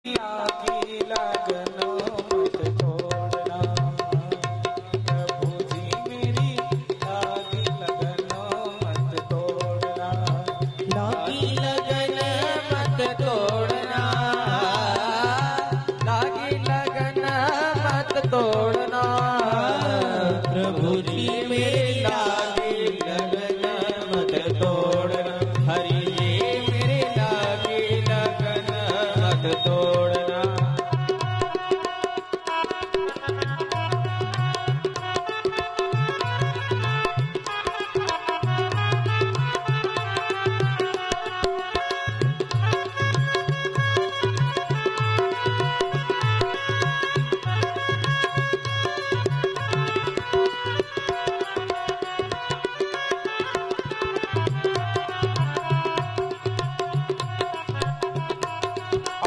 लागी लगन मत छोड़ना, प्रभु जी मेरी लागी लगन मत तोड़ना, लागी लगन मत तोड़ना, लागी लगन मत तोड़ना, प्रभु जी मेरी लागी लगन मत तोड़ना, हरि ये मेरी लागी लगन मत तोड़ना।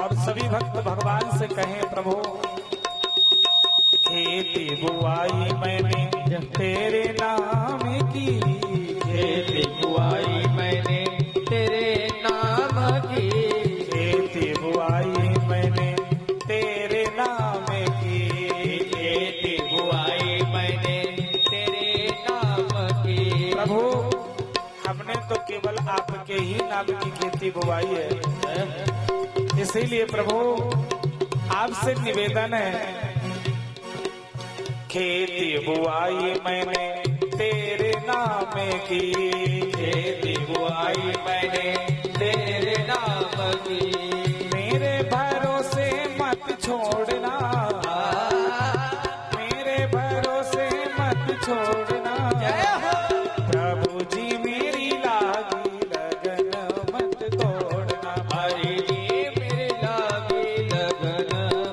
और सभी भक्त भगवान से कहें, प्रभु खेती बुआई मैंने तेरे नाम की, खेती बुआई मैंने तेरे नाम की, खेती बुआई मैंने तेरे नाम की, खेती बुआई मैंने तेरे नाम की। प्रभु हमने तो केवल आपके ही नाम की खेती बुआई है, इसीलिए प्रभु आपसे निवेदन है, खेती बुआई मैंने तेरे नाम की, खेती बुआई मैंने तेरे नाम की, मेरे भरोसे मत छोड़ना, मेरे भरोसे मत छोड़ना, प्रभु जी मेरी लागी लगन मत तोड़ना, हरि जी मेरी लागी लगन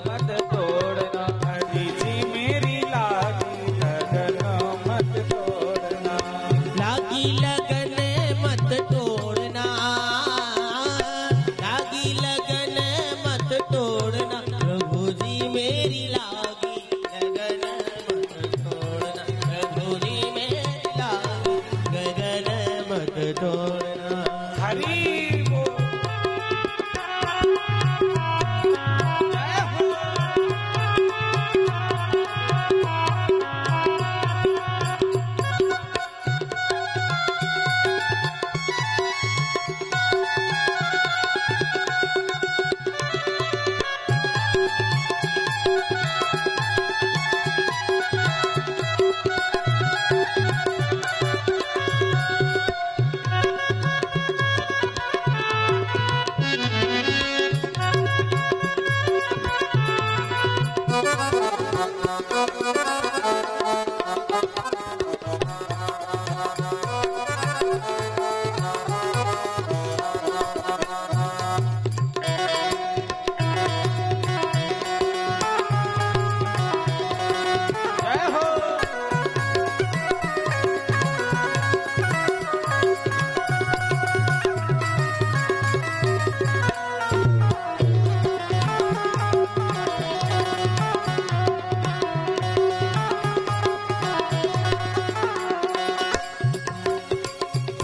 मत तोड़ना, हरि जी मेरी लागी लगन मत तोड़ना, लागी लगन मत तोड़ना, लागी लगन मत तोड़ना, प्रभु जी मेरी लागी लगन मत तोड़ना, प्रभु जी मेरी लागी लगन मत तोड़ना। हरि बोल।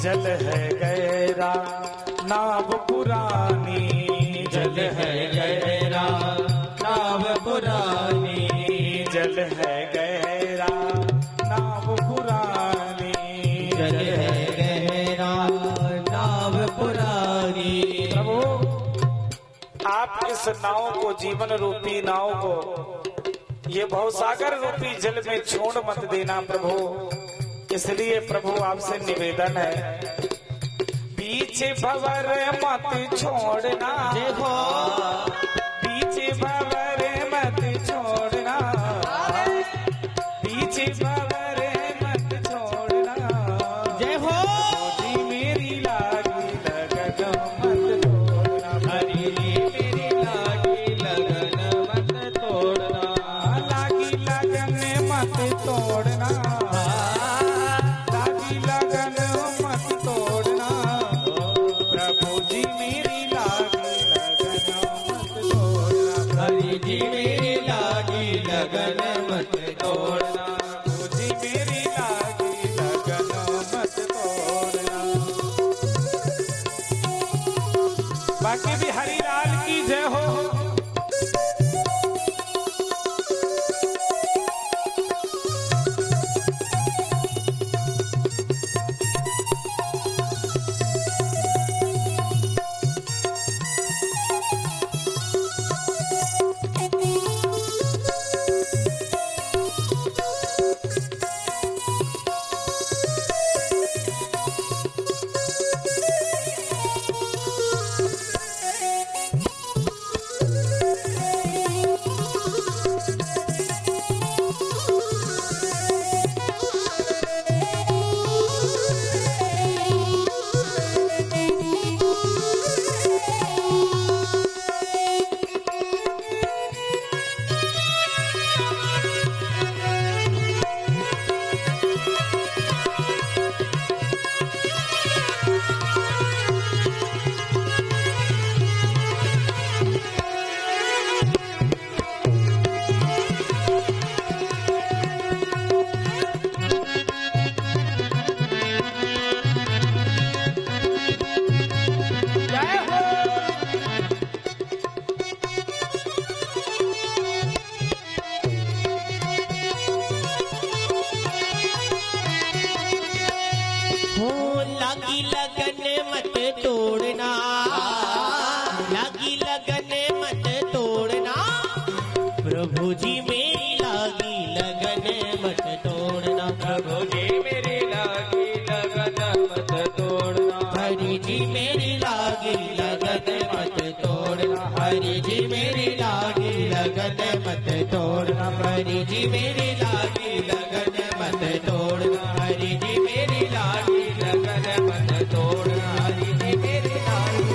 जल है गहरा नाव पुरानी, जल है गहरा नाव पुरानी, जल है गहरा नाव पुरानी, जल है गहरा नाव पुरानी। प्रभु आप इस नाव को, जीवन रूपी नाव को, ये भवसागर रूपी जल में छोड़ मत देना प्रभु, इसलिए प्रभु आपसे निवेदन है, पीछे भंवर मत छोड़ना, देखो पीछे भंवर मत छोड़ना, पीछे भंवर मत छोड़ना, जय हो जी मेरी लागी लगन मत तोड़ना, हरि मेरी लागी लगन मत तोड़ना, लागी लगन मत तोड़ना, लागी लगन मत तोड़ना, प्रभु जी मेरी लागी लगन मत तोड़ना, हरि जी मेरी लागी लगन मत तोड़ना, प्रभु जी मेरी लागी लगन मत तोड़ना। बाकी भी हरिलाल की जय हो। प्रभु जी मेरी लागी लगन मत तोड़ना, प्रभु जी मेरी लागी लगन मत तोड़ना, हरि जी मेरी लागी लगन मत तोड़ना, हरि जी मेरी लागी लगन मत तोड़ना, हरि जी मेरी लागी लगन मत तोड़ना, हरि जी मेरी लागी लगन मत तोड़ना, हरि जी मेरी लागी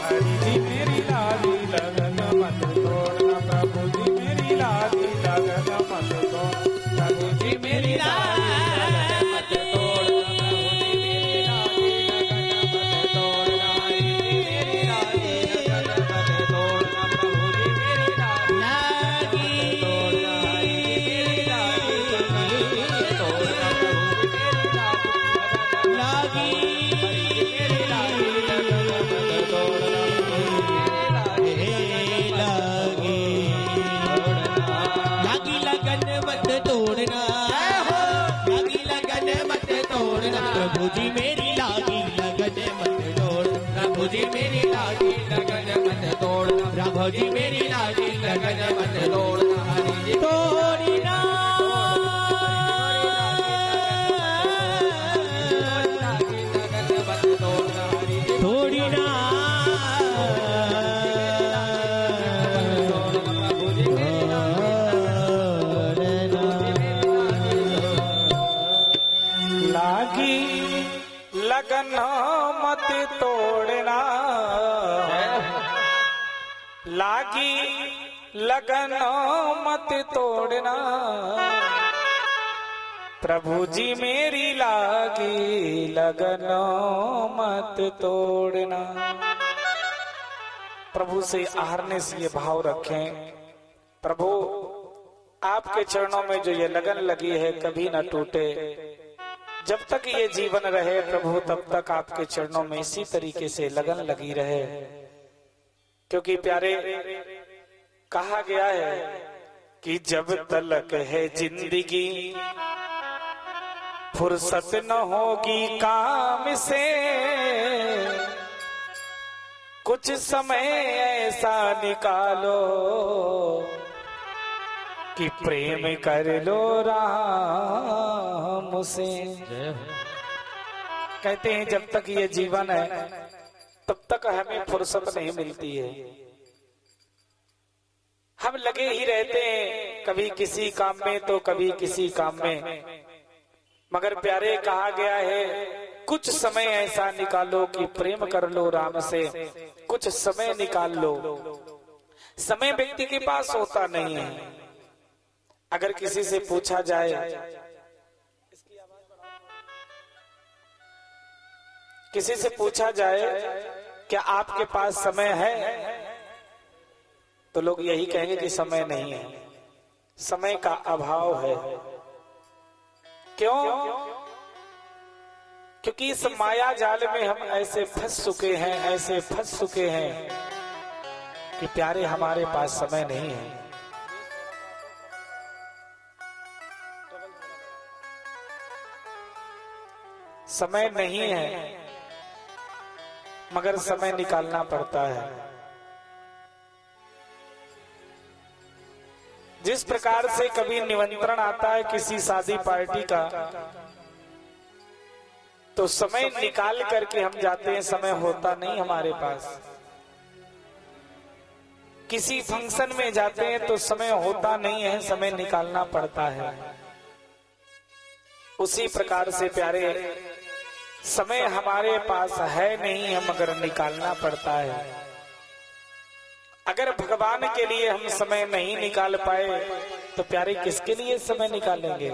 हरि जी मेरी लागी लगन मत तोड़ना, प्रभु जी मेरी लागी लगन मत तोड़ना, प्रभु जी मेरी लागी लगन मत तोड़ना, प्रभु जी मेरी लागी लागी लगन मत तोड़ना, लागी लगन मत तोड़ना, प्रभु जी मेरी लागी लगन मत तोड़ना, प्रभु जी मेरी लागी लगन मत तोड़ना, प्रभु जी मेरी लागी लगन मत तोड़ना, हरि जी तोड़ना, तोड़ना लागी लगन मत तोड़ना, लागी लगन मत तोड़ना, प्रभु जी मेरी लागी लगन मत तोड़ना। प्रभु से आहरने से ये भाव रखें, प्रभु आपके चरणों में जो ये लगन लगी है कभी न टूटे, जब तक ये जीवन रहे प्रभु तब तक आपके चरणों में इसी तरीके से लगन लगी रहे। क्योंकि प्यारे कहा गया है कि जब तलक है जिंदगी फुर्सत न होगी काम से, कुछ समय ऐसा निकालो कि प्रेम कर लो राम से। कहते हैं जब तक ये जीवन है तब तक हमें फुर्सत नहीं मिलती है, हम लगे ही रहते हैं कभी किसी काम में तो कभी किसी काम में। मगर प्यारे कहा गया है कुछ समय ऐसा निकालो कि प्रेम कर लो राम से, कुछ समय निकाल लो। समय व्यक्ति के पास होता नहीं है। अगर किसी से पूछा जाए, किसी से पूछा जाए क्या आपके पास समय है, तो लोग यही कहेंगे कि समय नहीं है, समय का अभाव है। क्यों? क्योंकि इस माया जाल में हम ऐसे फंस चुके हैं, ऐसे फंस चुके हैं कि प्यारे हमारे पास समय नहीं है। समय नहीं है मगर समय निकालना पड़ता है। जिस प्रकार से कभी निमंत्रण आता है किसी शादी पार्टी का, तो समय निकाल करके हम जाते हैं, समय होता नहीं हमारे पास। किसी फंक्शन में जाते हैं तो समय होता नहीं है, समय निकालना पड़ता है। उसी प्रकार से प्यारे समय हमारे पास है नहीं है मगर निकालना पड़ता है। अगर भगवान के लिए हम समय नहीं निकाल पाए तो प्यारे किसके लिए समय निकालेंगे?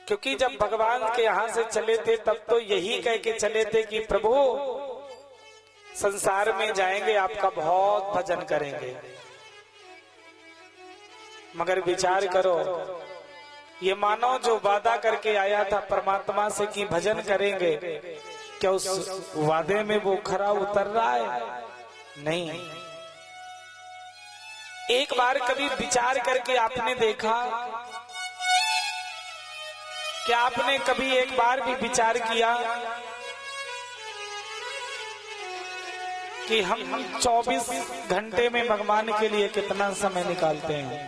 क्योंकि जब भगवान के यहां से चले थे तब तो यही कह के चले थे कि प्रभु संसार में जाएंगे, आपका बहुत भजन करेंगे। मगर विचार करो, ये मानव जो वादा करके आया था परमात्मा से कि भजन करेंगे, क्या उस वादे में वो खरा उतर रहा है? नहीं। एक बार कभी विचार करके आपने देखा, क्या आपने कभी एक बार भी विचार किया कि हम 24 घंटे में भगवान के लिए कितना समय निकालते हैं।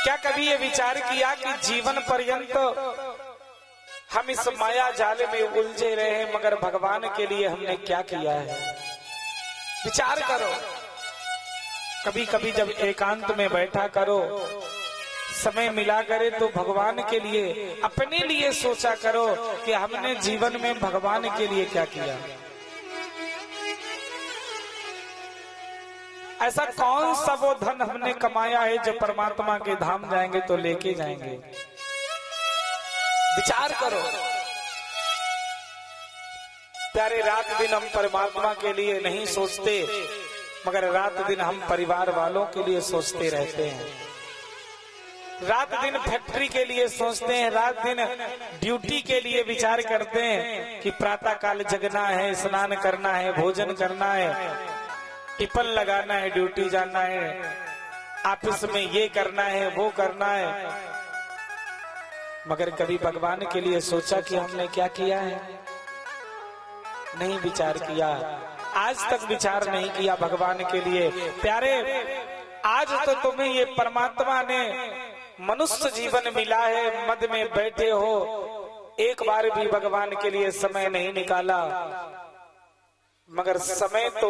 क्या कभी ये विचार किया कि जीवन पर्यंत हम इस माया जाल में उलझे रहे, मगर भगवान के लिए हमने क्या किया है? विचार करो। कभी कभी जब एकांत में बैठा करो, समय मिला करे, तो भगवान के लिए, अपने लिए सोचा करो कि हमने जीवन में भगवान के लिए क्या किया। ऐसा कौन सा वो धन हमने कमाया है जो परमात्मा के धाम जाएंगे तो लेके जाएंगे? विचार करो प्यारे। रात दिन हम परमात्मा के लिए नहीं सोचते, मगर रात दिन हम परिवार वालों के लिए सोचते रहते हैं। रात दिन फैक्ट्री के लिए सोचते हैं, रात दिन ड्यूटी के लिए विचार करते हैं कि प्रातः काल जगना है, स्नान करना है, भोजन करना है, टिफिन लगाना है, ड्यूटी जाना है, ऑफिस में ये करना है, वो करना है। मगर कभी भगवान के लिए सोचा कि हमने क्या किया है? नहीं विचार किया। आज तक विचार नहीं किया भगवान के लिए। प्यारे, आज तो तुम्हें ये परमात्मा ने मनुष्य जीवन मिला है, मद में बैठे हो, एक बार भी भगवान के लिए समय नहीं निकाला। मगर समय तो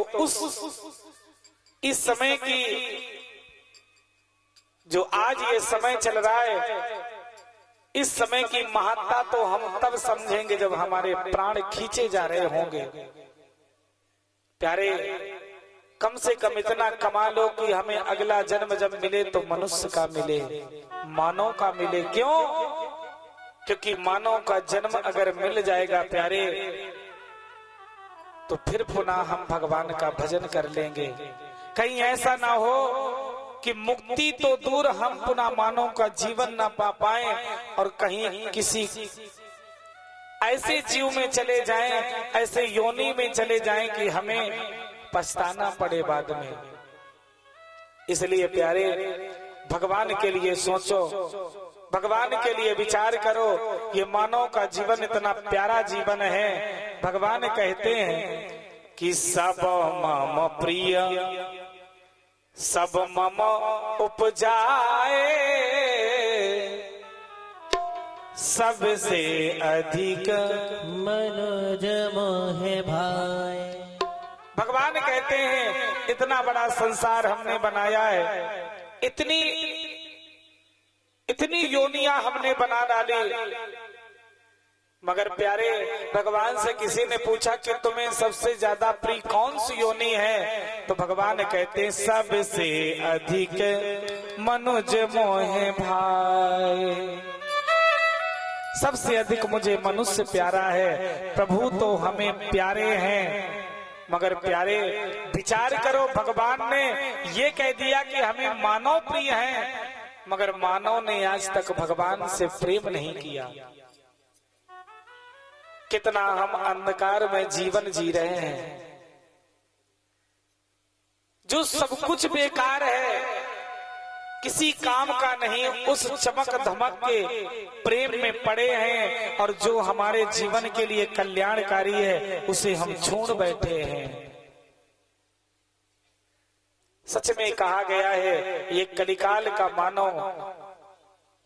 इस समय की, जो आज ये समय चल रहा है, इस समय की महत्ता तो हम तब समझेंगे जब हमारे प्राण खींचे जा रहे होंगे। प्यारे, कम से कम इतना कमा लो कि हमें अगला जन्म जब मिले तो मनुष्य का मिले, मानव का मिले। क्यों? क्योंकि मानव का जन्म अगर मिल जाएगा प्यारे, तो फिर पुनः हम भगवान का भजन कर लेंगे। कहीं ऐसा ना हो कि मुक्ति तो दूर, हम पुनः मानव का जीवन ना पा पाए और कहीं किसी ऐसे जीव में चले जाएं, ऐसे योनि में चले जाएं कि हमें पछताना पड़े बाद में। इसलिए प्यारे, भगवान के लिए सोचो, भगवान के लिए विचार करो। ये मानव का जीवन इतना प्यारा जीवन है। भगवान कहते हैं कि सब मम प्रिय सब मम उपजाए, सबसे अधिक मनोज मोहे भाई। भगवान कहते हैं इतना बड़ा संसार हमने बनाया है, इतनी योनियां हमने बना डाली, मगर प्यारे भगवान से किसी ने पूछा कि तुम्हें सबसे ज्यादा प्रिय कौन सी योनि है, तो भगवान कहते हैं सबसे अधिक मनुज मोहे भाई। सबसे अधिक मुझे मनुष्य प्यारा है। प्रभु तो हमें प्यारे हैं, मगर प्यारे विचार करो, भगवान ने ये कह दिया कि हमें मानव प्रिय हैं, मगर मानव ने आज तक भगवान से प्रेम नहीं किया। कितना हम अंधकार में जीवन जी रहे हैं, जो सब कुछ बेकार है, किसी काम का नहीं, उस चमक धमक के प्रेम में पड़े हैं, और जो हमारे जीवन के लिए कल्याणकारी है उसे हम छोड़ बैठे हैं। सच में कहा गया है ये कलिकाल का मानव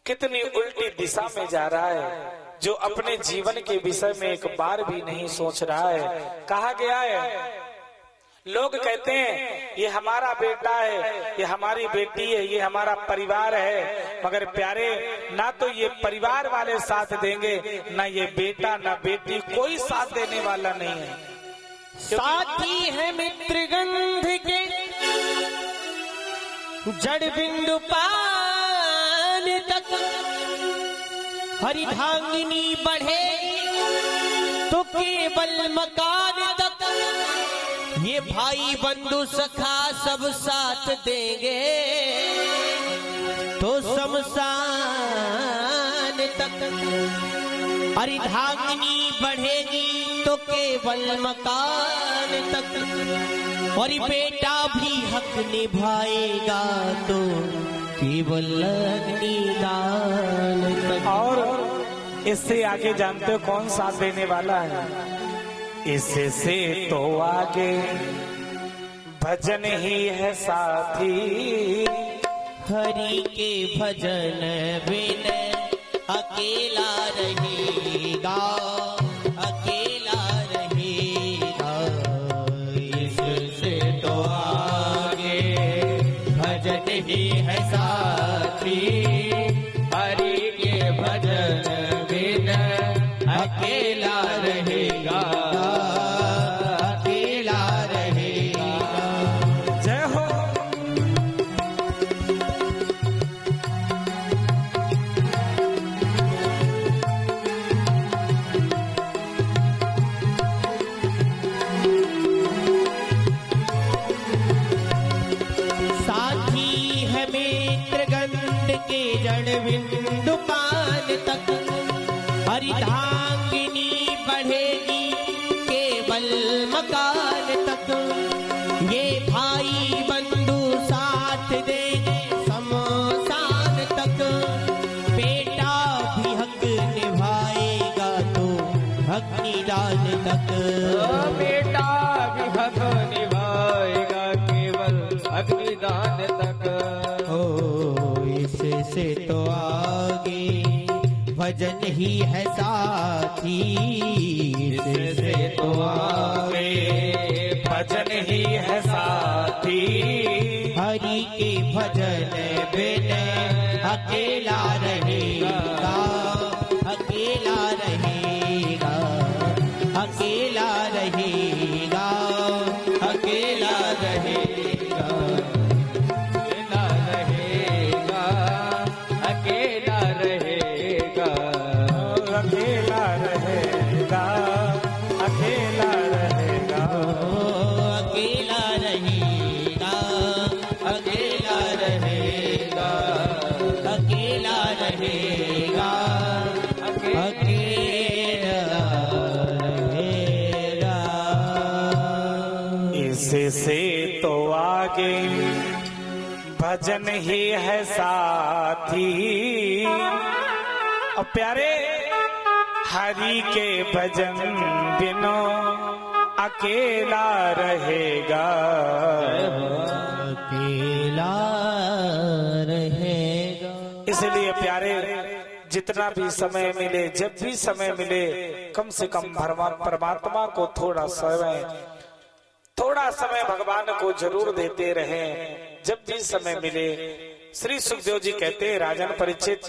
कितनी उल्टी दिशा में जा रहा है, जो अपने जीवन के विषय में एक बार भी नहीं सोच रहा है। कहा गया है, लोग कहते हैं ये हमारा बेटा है, ये हमारी बेटी है, ये हमारा परिवार है, मगर प्यारे ना तो ये परिवार वाले साथ देंगे, ना ये बेटा ना बेटी, कोई साथ देने वाला नहीं है। साथी है मित्र गंध के जड़ बिंदु पान तक, हरिधांगिनी बढ़े तो केवल मकान तक, ये भाई बंधु सखा सब साथ देंगे तो शमशान तक। हरिधांगिनी बढ़ेगी तो केवल मकान तक, और बेटा भी हक निभाएगा तो केवल अग्निदान तक। और इससे आगे जानते हो कौन साथ देने वाला है? इससे तो आगे भजन ही है साथी। हरि के भजन बिन अकेला रहेगा, अकेला रहेगा। इससे तो आगे भजन ही है साथी। हरि के भजन बिन अकेला रहेगा, अकेला रहेगा। जय हो। साथी है मित्र गंध के जड़ बिंदु पान तक। हरिधांगिनी बढ़ेगी केवल मकान तक। ये भाई बंधु साथ देंगे शमशान तक। बेटा भी हक निभाएगा तो अग्निदान तक। बेटा भी हक निभाएगा केवल अग्निदान तक। ओ इससे तो आगे भजन ही है साथी। इससे तो आगे भजन ही है साथी। हरि के भजन बिन अकेला रहेगा, अकेला रहेगा, अकेला रहेगा, अकेला रहेगा, अकेला रहेगा, अकेला रहेगा। अकेला रहेगा, अकेला रहेगा। ओ अकेला रहेगा, अकेला रहेगा, अकेला रहेगा, अकेला रहेगा। इससे तो आगे भजन ही है साथी। अब प्यारे हरि के भजन बिनो अकेला रहेगा। अकेला रहेगा। इसलिए प्यारे जितना भी समय मिले, जब भी समय मिले, कम से कम परमात्मा को थोड़ा समय भगवान को जरूर देते रहें। जब भी समय मिले। श्री सुखदेव जी कहते हैं, राजन परीक्षित,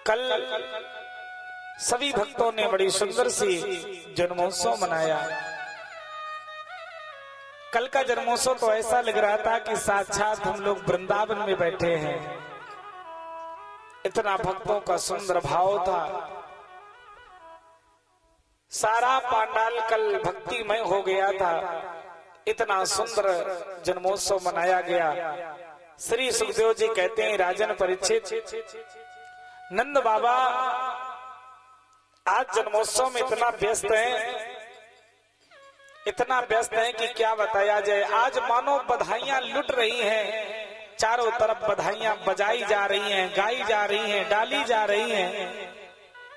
कल सभी भक्तों ने बड़ी सुंदर सी जन्मोत्सव मनाया। कल का जन्मोत्सव तो ऐसा लग रहा था कि साक्षात हम लोग वृंदावन में बैठे हैं। इतना भक्तों का सुंदर भाव था। सारा पांडाल कल भक्तिमय हो गया था। इतना सुंदर जन्मोत्सव मनाया गया। श्री सुखदेव जी कहते हैं, राजन परीक्षित, नंद बाबा आज जन्मोत्सव में इतना व्यस्त हैं कि क्या बताया जाए। आज मानो बधाइयां लुट रही हैं। चारों तरफ बधाइयां बजाई जा रही हैं, गाई जा रही हैं, डाली जा रही हैं।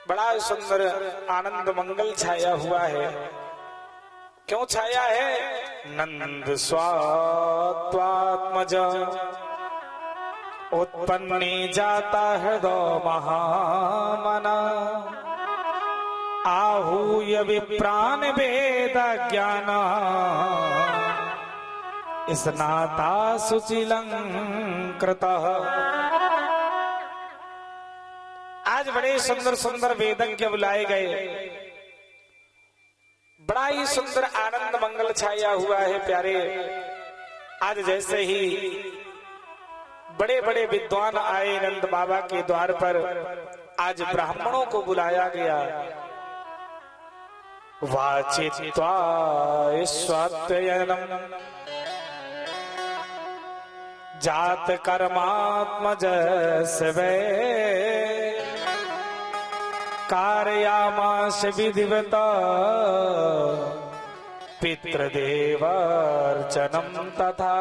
बड़ा सुंदर आनंद मंगल छाया हुआ है। क्यों छाया है? नंद स्वात्मात्मज उत्पन्ने जाता हृदय महामना। आहूय विप्राण वेद ज्ञाना स्नाता शुचिलंकृतः। आज बड़े सुंदर सुंदर वेदज्ञ बुलाए गए। बड़ा ही सुंदर आनंद मंगल छाया हुआ है प्यारे। आज जैसे ही बड़े बड़े विद्वान आए नंद बाबा के द्वार पर, आज ब्राह्मणों को बुलाया गया। वाचित्वा स्वात्ययनम जात कर्मात्मज स्वे कारयामास विधिवत पितृदेवार्चनम तथा।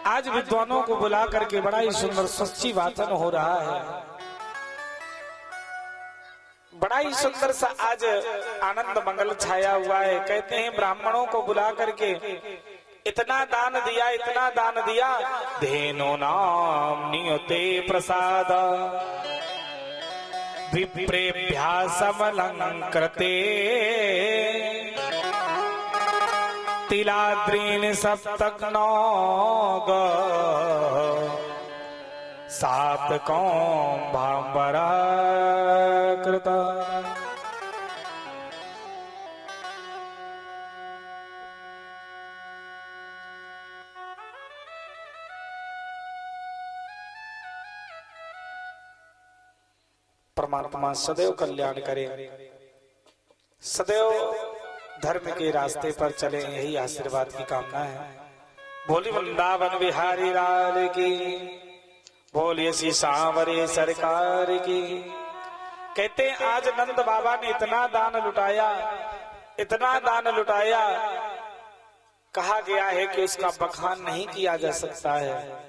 आज विद्वानों को बुला करके बड़ा ही सुंदर सच्ची वाचन हो रहा है। बड़ा ही सुंदर सा आज आनंद मंगल छाया हुआ है। कहते हैं ब्राह्मणों को बुला करके इतना दान दिया, इतना दान दिया, धेनो नाम नियते प्रसाद विप्रेभ्यासमलंकृते तिलाद्रीन सप्तकनौग सातकों भांबरा कृता। परमात्मा सदैव कल्याण करे, सदैव धर्म के रास्ते पर चले, यही आशीर्वाद की कामना है। बोली वृंदावन बिहारी लाल की, बोलिए श्री सांवरे सरकार की। कहते हैं आज नंद बाबा ने इतना दान लुटाया, इतना दान लुटाया, कहा गया है कि उसका बखान नहीं किया जा सकता है।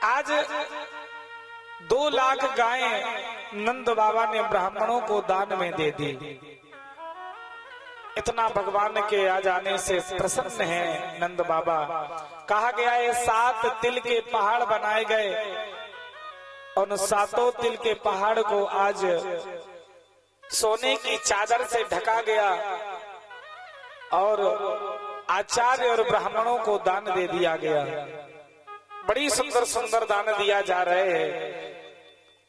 आज 2 लाख गायें नंद बाबा ने ब्राह्मणों को दान में दे दी। इतना भगवान के आ जाने से प्रसन्न है नंद बाबा। कहा गया है 7 तिल के पहाड़ बनाए गए और उन 7 तिल के पहाड़ को आज सोने की चादर से ढका गया और आचार्य और ब्राह्मणों को दान दे दिया गया। बड़ी सुंदर सुंदर दान दिया जा रहे हैं।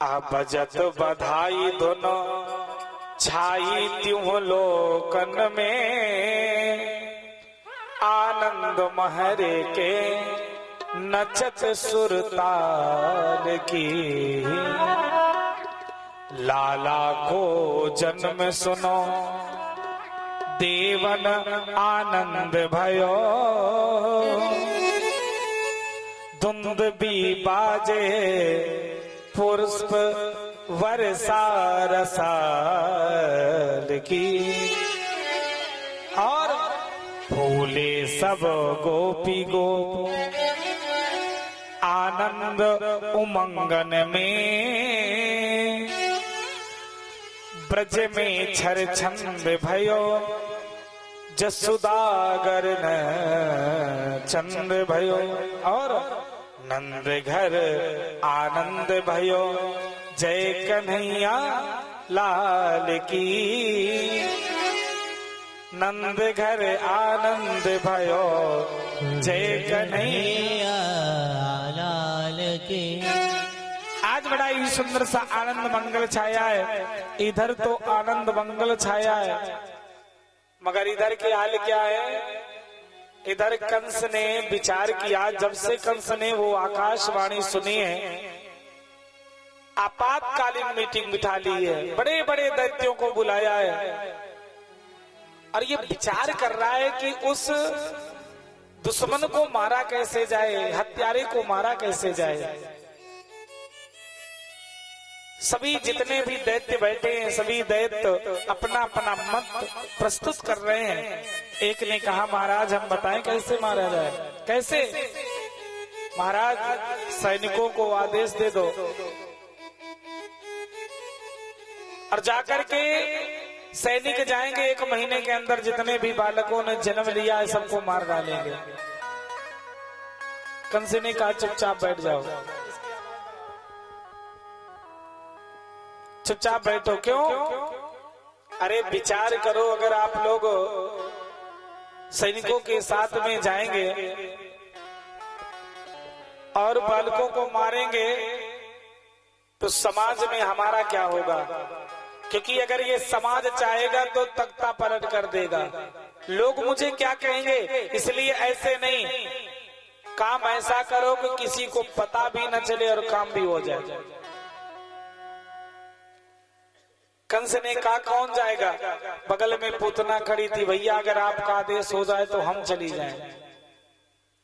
आ बजत बधाई दोनों छाई त्यों लोकन में, आनंद महरे के नचत सुरताल की। लाला को जन्म सुनो देवन आनंद भयो, धुंद भी बाजे पुष्प वर्षा रसाल की। और फूले सब गोपी गोप आनंद उमंगन में, ब्रज में छर छंद भयो जसुदागर न चंद भयो। और नंद घर आनंद भयो जय कन्हैया लाल की। नंद घर आनंद भयो जय कन्हैया लाल की। आज बड़ा ही सुंदर सा आनंद मंगल छाया है। इधर तो आनंद मंगल छाया है, मगर इधर के हाल क्या है? इधर कंस ने विचार किया, जब से कंस ने वो आकाशवाणी सुनी है, आपातकालीन मीटिंग बिठा ली है, बड़े बड़े दैत्यों को बुलाया है और ये विचार कर रहा है कि उस दुश्मन को मारा कैसे जाए, हत्यारे को मारा कैसे जाए। सभी जितने भी दैत्य बैठे हैं, सभी दैत्य अपना अपना मत प्रस्तुत कर रहे हैं। एक ने कहा महाराज हम बताएं कैसे मारा जाए। कैसे? महाराज सैनिकों को आदेश दे दो और जाकर के सैनिक जाएंगे, 1 महीने के अंदर जितने भी बालकों ने जन्म लिया है सबको मार डालेंगे। कंस ने कहा चुपचाप बैठ जाओ, चुपचाप बैठो। क्यों? अरे विचार करो, अगर आप लोग सैनिकों के साथ में जाएंगे और बालकों को मारेंगे तो समाज में हमारा क्या होगा? क्योंकि अगर ये समाज चाहेगा तो तख्ता पलट कर देगा। लोग मुझे क्या कहेंगे? इसलिए ऐसे नहीं, काम ऐसा करो कि किसी को पता भी न चले और काम भी हो जाए। कंस ने कहा कौन जाएगा? बगल में पूतना खड़ी थी, भैया अगर आपका आदेश हो जाए तो हम चली जाएं।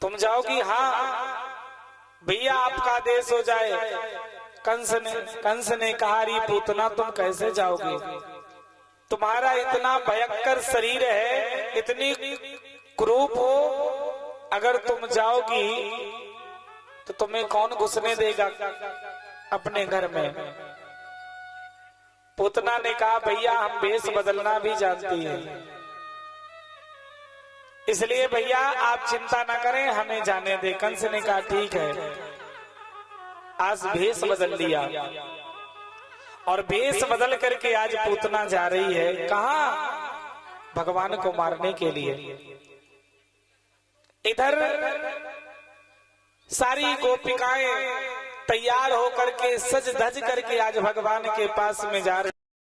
तुम जाओगी? हाँ भैया आपका आदेश हो जाए। कंस ने कहा री पूतना तुम कैसे जाओगी? तुम्हारा इतना भयंकर शरीर है, इतनी क्रूप हो, अगर तुम जाओगी तो तुम्हें कौन घुसने देगा? अपने घर में। पूतना ने कहा भैया हम वेश बदलना भी जानती हैं, इसलिए भैया आप चिंता न करें, हमें जाने दे। कंस ने कहा ठीक है। आज भेष बदल लिया और भेष बदल करके आज पूतना जा रही है कहा? भगवान को मारने के लिए। इधर सारी गोपिकाएं तैयार होकर के सज धज करके आज भगवान के पास में जा रही।